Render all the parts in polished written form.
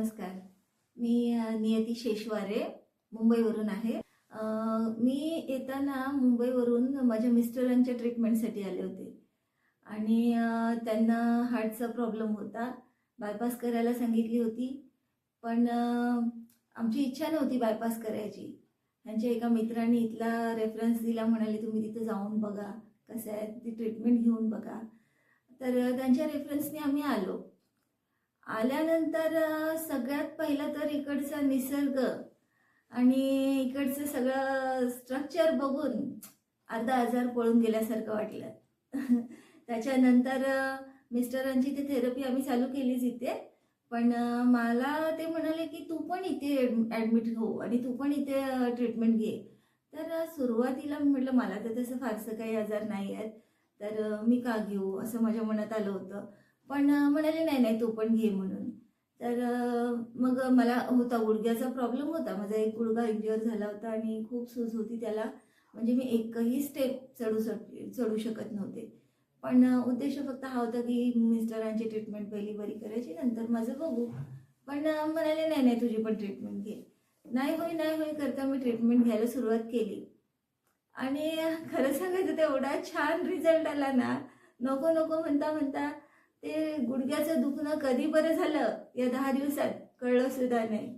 नमस्कार. मी नियती शेषवारे मुंबईवरून आहे. मी येताना मुंबईवरून माझ्या मिस्टरांच्या ट्रीटमेंटसाठी आले होते आणि त्यांना हार्टचा प्रॉब्लेम होता. बायपास करायला सांगितली होती, पण आमची इच्छा नव्हती बायपास करायची. त्यांच्या एका मित्राने इथला रेफरन्स दिला, म्हणाले तुम्ही तिथे जाऊन बघा कसं आहे, ती ट्रीटमेंट घेऊन बघा. तर त्यांच्या रेफरन्सने आम्ही आलो. आल्यानंतर सगळ्यात पहिलं तर इकडचा निसर्ग आणि इकडचं सगळं स्ट्रक्चर बघून अर्धा आजार पळून गेल्यासारखं वाटलं. त्याच्यानंतर मिस्टरांची ते थेरपी आम्ही चालू केलीच इथे. पण मला ते म्हणाले की तू पण इथे ॲडमिट हो आणि तू पण इथे ट्रीटमेंट घे. तर सुरुवातीला म्हटलं मला तर तसं फारसं काही आजार नाही आहेत, तर मी का घेऊ असं माझ्या मनात आलं होतं. पण म्हणाले नाही नाही तू पण घे म्हणून. तर मग मला होता गुडघ्याचा प्रॉब्लेम होता. माझा एक गुडघा इंज्युअर झाला होता आणि खूप सूज होती त्याला. म्हणजे मी एकही स्टेप चढू शकत नव्हते. पण उद्देश फक्त हा होता की मिस्टरांची ट्रीटमेंट पहिली बरी करायची, नंतर माझं बघू. पण म्हणाले नाही नाही तुझी पण ट्रीटमेंट घे. नाही होई करता मी ट्रीटमेंट घ्यायला सुरुवात केली आणि खरं सांगायचं तर एवढा छान रिझल्ट आला ना, नको नको म्हणता म्हणता ते गुडघ्याचं दुखणं कधी बरं झालं या 10 दिवसात कळलं सुद्धा नाही.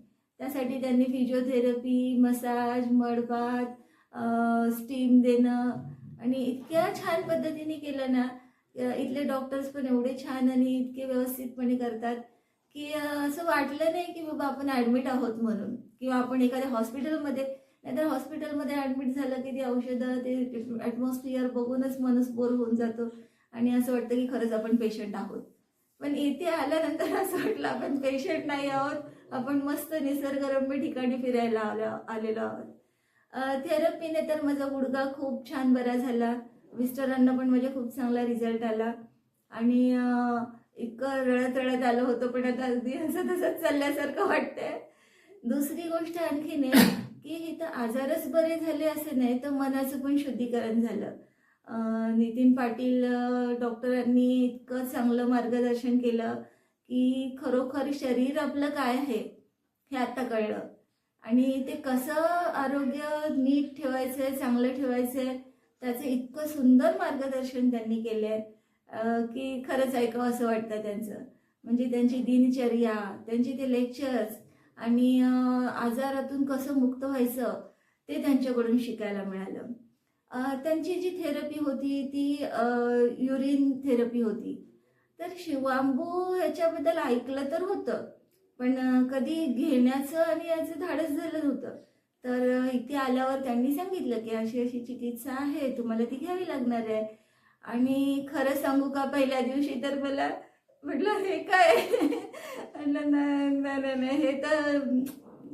त्यासाठी त्यांनी फिजिओथेरपी, मसाज, मडबाथ, स्टीम देणं आणि इतक्या छान पद्धतीने केलं ना. इथले डॉक्टर्स पण एवढे छान आणि इतके व्यवस्थितपणे करतात की असं वाटलं नाही की बाबा आपण ॲडमिट आहोत म्हणून, किंवा आपण एखाद्या हॉस्पिटलमध्ये, नाहीतर हॉस्पिटलमध्ये ॲडमिट झालं की ती औषधं, ते ॲटमॉस्फिअर बघूनच माणूस बोर होऊन जातो आणि असं वाटतं की खरंच आपण पेशंट आहोत. पण इथे आल्यानंतर असं वाटलं आपण पेशंट नाही आहोत, आपण मस्त निसर्गरम्य ठिकाणी फिरायला आलेलो आहोत. थेरपीने तर माझा गुडघा खूप छान बरा झाला. मिस्टरांना पण माझ्या खूप चांगला रिझल्ट आला आणि इतकं रडत रडत आलं होतं, पण आता अगदी असं तसंच चालल्यासारखं वाटतंय. दुसरी गोष्ट आणखीन आहे की इथं आजारच बरे झाले असे नाही, तर मनाचं पण शुद्धीकरण झालं. नितीन पाटील डॉक्टरांनी इतकं चांगलं मार्गदर्शन केलं की खरोखर शरीर आपलं काय आहे हे आता कळलं आणि ते कसं आरोग्य नीट ठेवायचं आहे, चांगलं ठेवायचं आहे, त्याचं इतकं सुंदर मार्गदर्शन त्यांनी केलं आहे की खरंच ऐकावं असं वाटतं त्यांचं. म्हणजे त्यांची दिनचर्या, त्यांचे ते लेक्चर्स आणि आजारातून कसं मुक्त व्हायचं ते त्यांच्याकडून शिकायला मिळालं. त्यांची जी थेरपी होती ती युरिन थेरपी होती. तर शिवांबू ह्याच्याबद्दल ऐकलं तर होतं, पण कधी घेण्याचं आणि याचं धाडस झालं नव्हतं. तर इथे आल्यावर त्यांनी सांगितलं की अशी अशी चिकित्सा आहे, तुम्हाला ती घ्यावी लागणार आहे. आणि खरं सांगू का, पहिल्या दिवशी तर मला म्हटलं हे काय म्हटलं नाही हे तर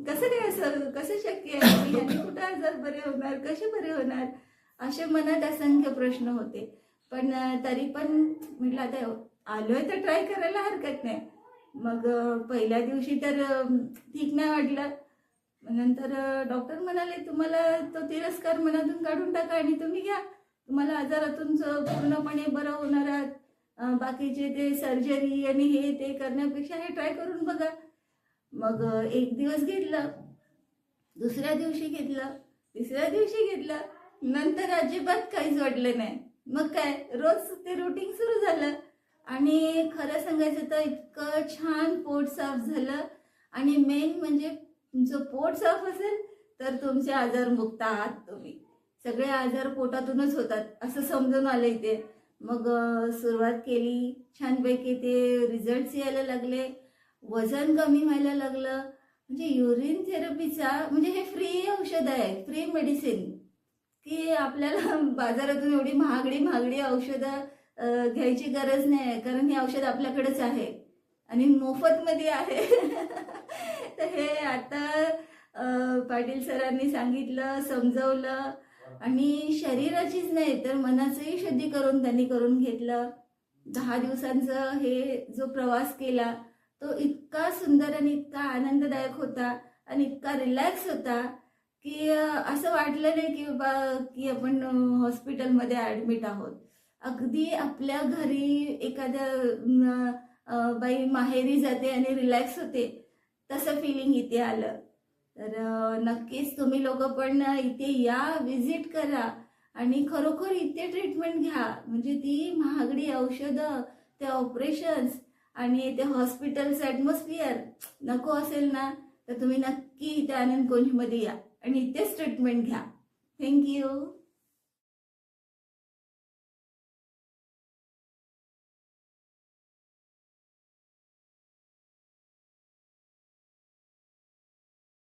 कसं काय, असं कसं शक्य आहे, ह्यांनी कुठं आजार बरे होणार, कसे बरे होणार, असे मनात असंख्य प्रश्न होते. पण तरी पण म्हटलं आता आलोय तर ट्राय करायला हरकत नाही. मग पहिल्या दिवशी तर ठीक नाही वाटलं. नंतर डॉक्टर म्हणाले तुम्हाला तो तिरस्कार मनातून काढून टाका आणि तुम्ही घ्या, तुम्हाला आजारातून पूर्णपणे बरं होणार आहात. बाकीचे ते सर्जरी आणि हे ते करण्यापेक्षा हे ट्राय करून बघा. मग एक दिवस घेतलं, दुसऱ्या दिवशी घेतलं, तिसऱ्या दिवशी घेतलं, नंतर अजिबात काहीच वाटलं नाही. मग काय रोज ते रुटीन सुरू झालं आणि खरं सांगायचं तर इतकं छान पोट साफ झालं. आणि मेन म्हणजे तुमचं पोट साफ असेल तर तुमचे आजार मुक्त आहात तुम्ही. सगळे आजार पोटातूनच होतात असं समजून आलं इथे. मग सुरुवात केली छानपैकी, ते रिझल्ट्स यायला लागले, वजन कमी व्हायला लागलं. म्हणजे युरिन थेरपीचा म्हणजे हे फ्री औषध आहे, फ्री मेडिसिन, की आपल्याला बाजारातून एवढी महागडी औषधं घ्यायची गरज नाही आहे, कारण हे औषध आपल्याकडेच आहे आणि मोफतमध्ये आहे. तर हे आता पाटील सरांनी सांगितलं, समजवलं आणि शरीराचीच नाही तर मनाचंही शुद्धीकरण त्यांनी करून घेतलं. 10 दिवसांचा हे जो प्रवास केला तो इतका सुंदर आणि इतका आनंददायक होता आणि इतका रिलॅक्स होता की असं वाटलं नाही की बाबा की आपण हॉस्पिटलमध्ये ॲडमिट आहोत. अगदी आपल्या घरी एखाद्या बाई माहेरी जाते आणि रिलॅक्स होते, तसं फिलिंग इथे आलं. तर नक्कीच तुम्ही लोक पण इथे या, विजिट करा आणि खरोखर इथे ट्रीटमेंट घ्या. म्हणजे ती महागडी औषधं, ते ऑपरेशन्स आणि ते हॉस्पिटलचं ॲटमॉस्फिअर नको असेल ना, तर तुम्ही नक्की इथे आनंद कुंजमध्ये या आणि इथेच ट्रीटमेंट घ्या. थँक्यू.